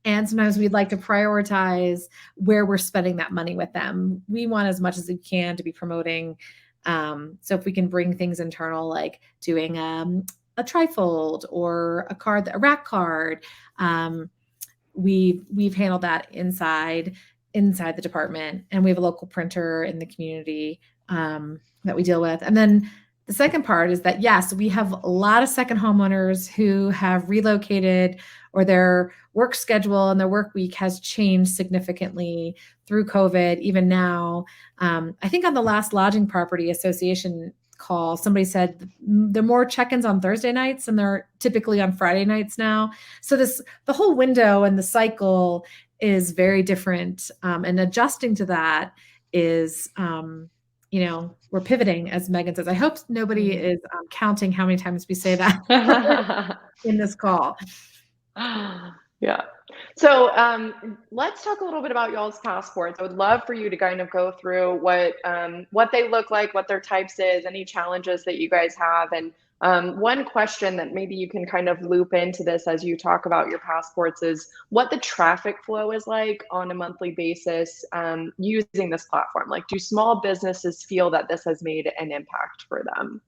And sometimes we'd like to prioritize where we're spending that money with them. We want as much as we can to be promoting. So if we can bring things internal, like doing a trifold or a rack card, we've handled that inside the department, and we have a local printer in the community that we deal with. And then the second part is that, yes, we have a lot of second homeowners who have relocated, or their work schedule and their work week has changed significantly through COVID. Even now, I think on the last lodging property association call, somebody said there are more check-ins on Thursday nights than there are typically on Friday nights now. So the whole window and the cycle is very different. And adjusting to that is, we're pivoting, as Megan says. I hope nobody is counting how many times we say that in this call. Yeah. So let's talk a little bit about y'all's passports. I would love for you to kind of go through what they look like, what their types is, any challenges that you guys have, and one question that maybe you can kind of loop into this as you talk about your passports is what the traffic flow is like on a monthly basis using this platform. Like, do small businesses feel that this has made an impact for them?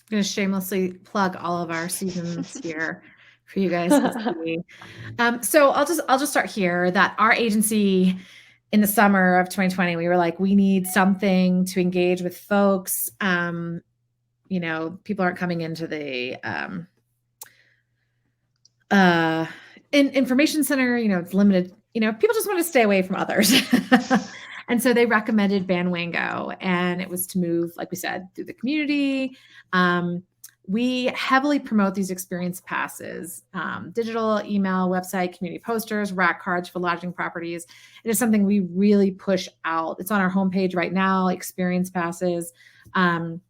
I'm going to shamelessly plug all of our seasons here for you guys to see. So I'll just start here that our agency in the summer of 2020, we were like, we need something to engage with folks. People aren't coming into the information center, it's limited, people just want to stay away from others. And so they recommended Bandwango, and it was to move, like we said, through the community. We heavily promote these experience passes, digital, email, website, community posters, rack cards for lodging properties. It is something we really push out. It's on our homepage right now, experience passes. And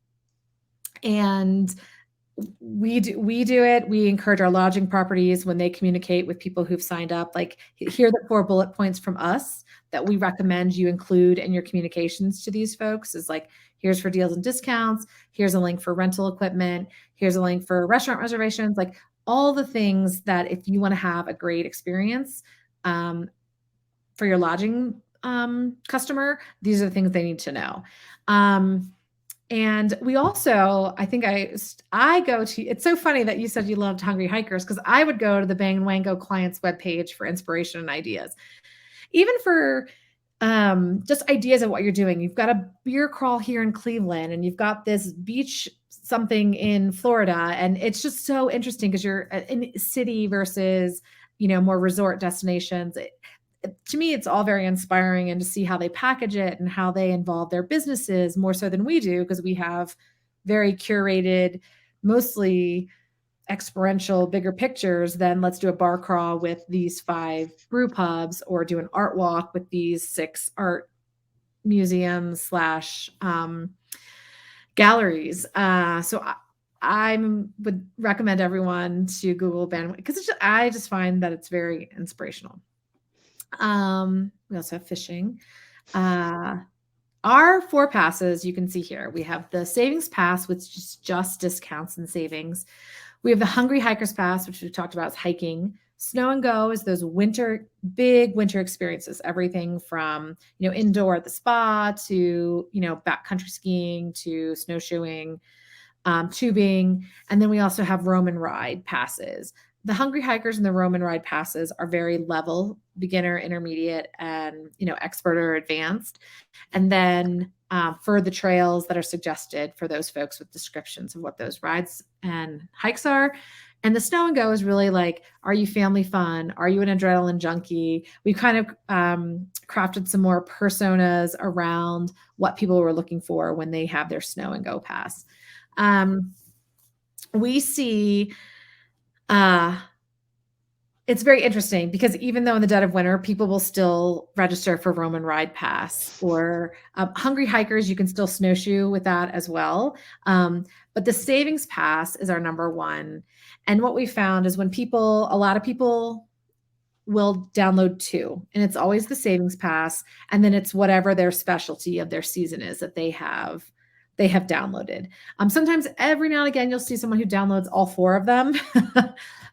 we do it. We encourage our lodging properties when they communicate with people who've signed up, like, here are the 4 bullet points from us that we recommend you include in your communications to these folks is like, here's for deals and discounts. Here's a link for rental equipment. Here's a link for restaurant reservations, like all the things that if you want to have a great experience for your lodging customer, these are the things they need to know. And we also, I think I go to, it's so funny that you said you loved Hungry Hikers, because I would go to the Bandwango clients webpage for inspiration and ideas. Even for just ideas of what you're doing. You've got a beer crawl here in Cleveland, and you've got this beach something in Florida. And it's just so interesting because you're in city versus, more resort destinations. To me, it's all very inspiring, and to see how they package it and how they involve their businesses more so than we do, because we have very curated, mostly experiential, bigger pictures than let's do a bar crawl with these 5 brew pubs, or do an art walk with these 6 art museums / galleries. So I would recommend everyone to Google Bandwingo, because I just find that it's very inspirational. We also have fishing. Our 4 passes you can see here. We have the Savings Pass, which is just discounts and savings. We have the Hungry Hikers Pass, which we talked about, is hiking. Snow and Go is those big winter experiences, everything from, indoor at the spa to, backcountry skiing to snowshoeing, tubing. And then we also have Roam and Ride passes. The Hungry Hikers and the Roam and Ride passes are very level, beginner, intermediate, and, expert or advanced. And then for the trails that are suggested for those folks with descriptions of what those rides and hikes are. And the Snow and Go is really like, are you family fun? Are you an adrenaline junkie? We kind of crafted some more personas around what people were looking for when they have their Snow and Go pass. We see it's very interesting, because even though in the dead of winter, people will still register for Roam and Ride Pass, or Hungry Hikers, you can still snowshoe with that as well. But the Savings Pass is our number 1. And what we found is when a lot of people will download 2, and it's always the Savings Pass. And then it's whatever their specialty of their season is that they have downloaded. Sometimes every now and again, you'll see someone who downloads all 4 of them.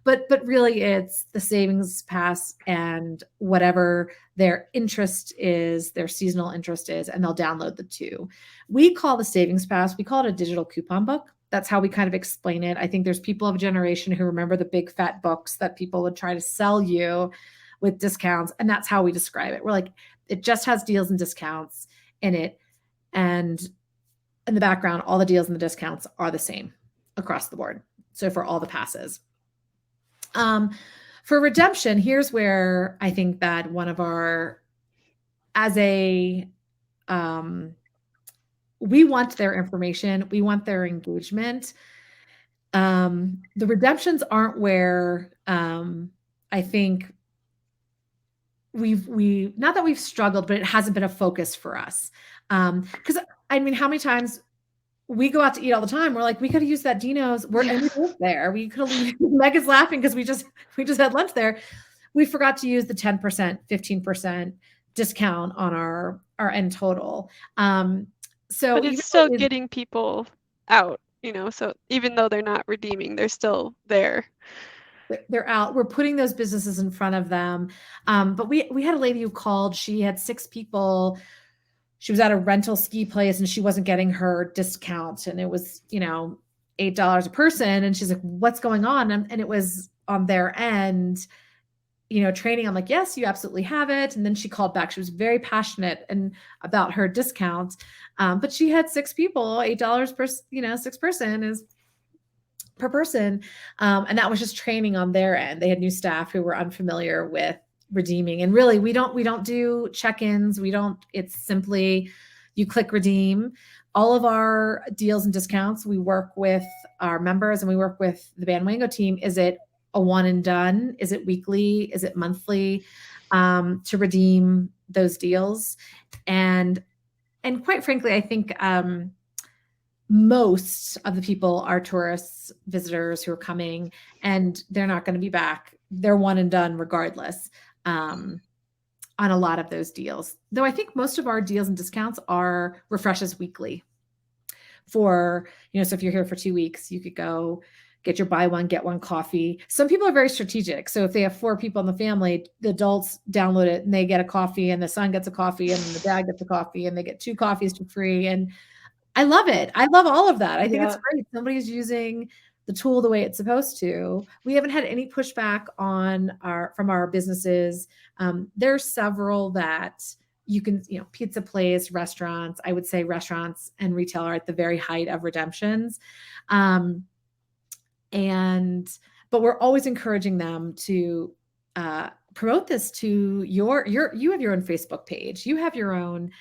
But really, it's the Savings Pass and whatever their interest is, their seasonal interest is, and they'll download the 2. We call the Savings Pass, we call it a digital coupon book. That's how we kind of explain it. I think there's people of a generation who remember the big fat books that people would try to sell you with discounts, and that's how we describe it. We're like, it just has deals and discounts in it, and in the background, all the deals and the discounts are the same across the board. So for all the passes. For redemption, here's where I think that we want their information, we want their engagement. The redemptions aren't where I think not that we've struggled, but it hasn't been a focus for us. Because how many times we go out to eat all the time. We're like, we could have used that Dino's. And we live there. We could have Megan's laughing because we just had lunch there. We forgot to use the 10%, 15% discount on our end total. So But it's still getting people out, so even though they're not redeeming, they're still there. They're out. We're putting those businesses in front of them. But we had a lady who called. She had 6 people. She was at a rental ski place and she wasn't getting her discount. And it was, $8 a person. And she's like, what's going on? And it was on their end, training. I'm like, yes, you absolutely have it. And then she called back. She was very passionate about her discount. But she had 6 people, $8 per, 6 person is per person. And that was just training on their end. They had new staff who were unfamiliar with redeeming. And really, we don't do check-ins. It's simply you click redeem. All of our deals and discounts, we work with our members and we work with the Bandwango team. Is it a one and done? Is it weekly? Is it monthly? To redeem those deals. And quite frankly, I think most of the people are tourists, visitors who are coming, and they're not going to be back. They're one and done regardless on a lot of those deals. Though I think most of our deals and discounts are refreshes weekly for, so if you're here for 2 weeks, you could go get your buy one, get one coffee. Some people are very strategic. So if they have 4 people in the family, the adults download it and they get a coffee and the son gets a coffee and the dad gets a coffee and they get 2 coffees for free. And I love it. I love all of that. I think it's great. Somebody's using the tool the way it's supposed to. We haven't had any pushback from our businesses. There's several that you can, pizza place, restaurants. I would say restaurants and retail are at the very height of redemptions. But we're always encouraging them to promote this to you have your own Facebook page. You have your own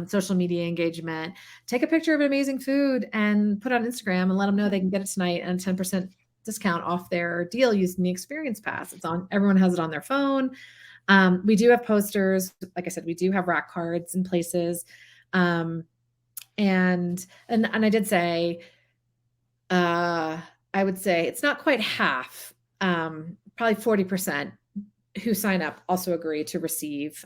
social media engagement. Take a picture of amazing food and put it on Instagram and let them know they can get it tonight and a 10% discount off their deal using the experience pass. Everyone has it on their phone. We do have posters. Like I said, we do have rack cards in places. And I did say, I would say it's not quite half, probably 40% who sign up also agree to receive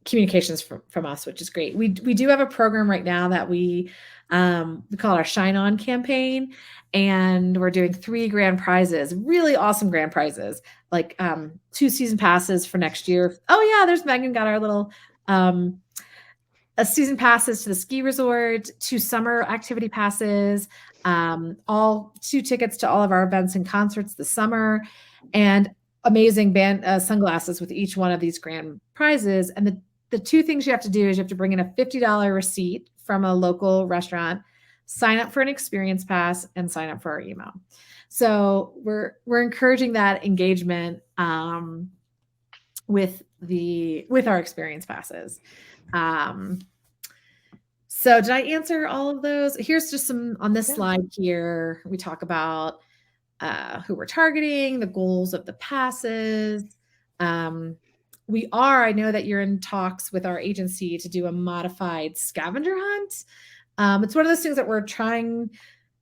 communications from us, which is great. We do have a program right now that we call our Shine On campaign, and we're doing 3 grand prizes, really awesome grand prizes, like 2 season passes for next year. Oh yeah, there's Megan got our little a season passes to the ski resort, 2 summer activity passes, all 2 tickets to all of our events and concerts this summer, and amazing band sunglasses with each one of these grand prizes. And the 2 things you have to do is you have to bring in a $50 receipt from a local restaurant, sign up for an experience pass, and sign up for our email. So we're encouraging that engagement with our experience passes. So did I answer all of those? Here's just some on this slide here. We talk about who we're targeting, the goals of the passes. I know that you're in talks with our agency to do a modified scavenger hunt. It's one of those things that we're trying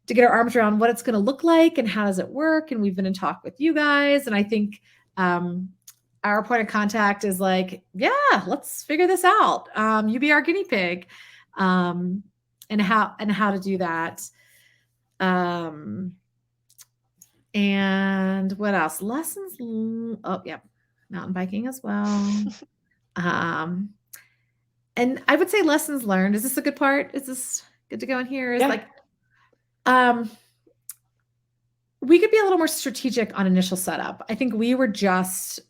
to get our arms around what it's going to look like and how does it work. And we've been in talk with you guys. And I think our point of contact is like, yeah, let's figure this out. You be our guinea pig, and how to do that. And what else? Lessons. Oh, yeah. Mountain biking as well. And I would say lessons learned. Is this a good part? Is this good to go in here? We could be a little more strategic on initial setup. I think we were just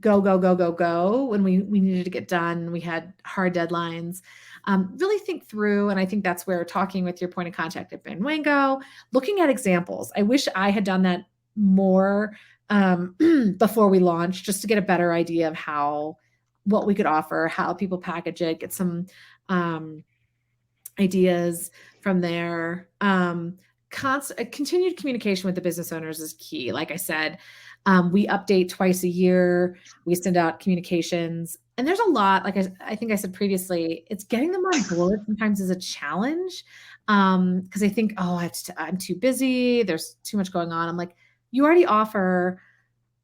go when we needed to get done. We had hard deadlines. Really think through, and I think that's where talking with your point of contact at Bandwango, looking at examples. I wish I had done that more before we launched, just to get a better idea of what we could offer, how people package it, get some ideas from there. Continued communication with the business owners is key. Like I said, We update twice a year. We send out communications. And there's a lot, like I think I said previously, it's getting them on board sometimes is a challenge. Because they think, oh, I'm too busy. There's too much going on. I'm like, you already offer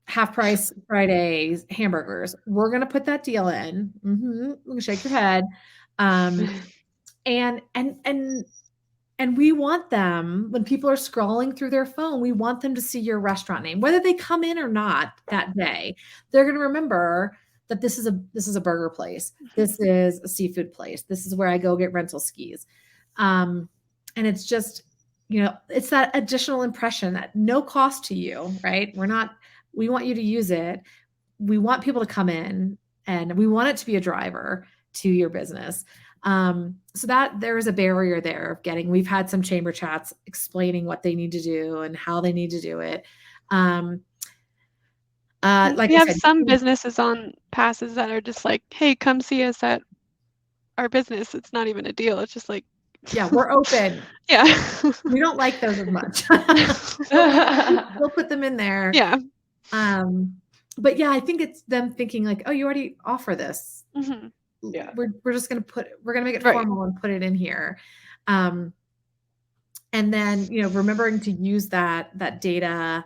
half price Fridays hamburgers. We're going to put that deal in. We're going to shake your head. And we want them, when people are scrolling through their phone, we want them to see your restaurant name, whether they come in or not that day. They're going to remember that this is a burger place. This is a seafood place. This is where I go get rental skis. And it's just, it's that additional impression at no cost to you, right? We want you to use it. We want people to come in, and we want it to be a driver to your business. So that there is a barrier there of we've had some chamber chats explaining what they need to do and how they need to do it. Like we have some businesses on passes that are just like, hey, come see us at our business. It's not even a deal. It's just like, yeah, we're open. Yeah. We don't like those as much. We'll put them in there. Yeah. But yeah, I think it's them thinking like, oh, you already offer this. Yeah. We're just going to make it formal and put it in here. And then, remembering to use that data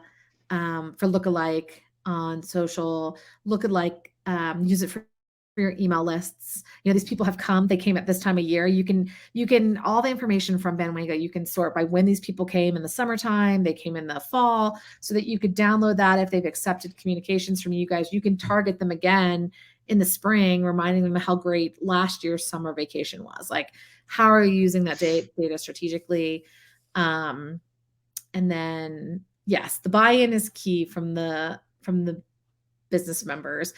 for lookalike on social, lookalike, use it for your email lists. These people have come, they came at this time of year. You can all the information from Bandwango, you can sort by when these people came in the summertime, they came in the fall, so that you could download that. If they've accepted communications from you guys, you can target them again in the spring, reminding them how great last year's summer vacation was. Like, how are you using that data strategically? And then, yes, the buy-in is key from the business members.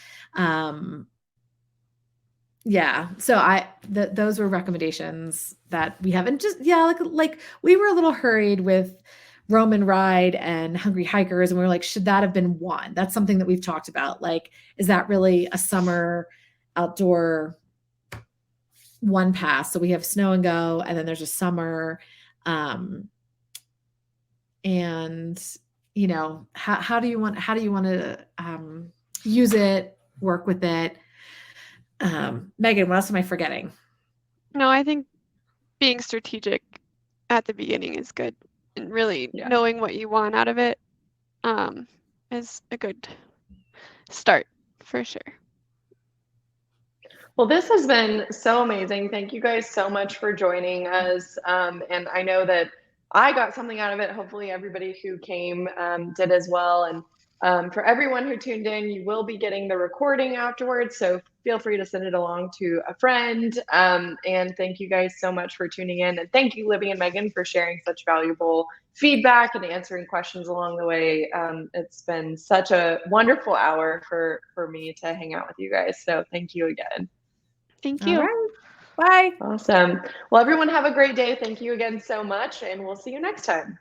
Yeah. So those were recommendations that we have. And just, like we were a little hurried with Roman Ride and Hungry Hikers. And we were like, should that have been one? That's something that we've talked about. Like, is that really a summer outdoor one pass? So we have Snow and Go, and then there's a summer. And how do you want to use it, work with it? Megan, what else am I forgetting? No, I think being strategic at the beginning is good, and really knowing what you want out of it is a good start for sure. Well, this has been so amazing. Thank you guys so much for joining us. And I know that I got something out of it. Hopefully everybody who came did as well. And for everyone who tuned in, you will be getting the recording afterwards. So feel free to send it along to a friend. And thank you guys so much for tuning in. And thank you, Libby and Megan, for sharing such valuable feedback and answering questions along the way. It's been such a wonderful hour for me to hang out with you guys. So thank you again. Thank you. All right. Bye. Awesome. Well, everyone have a great day. Thank you again so much, and we'll see you next time.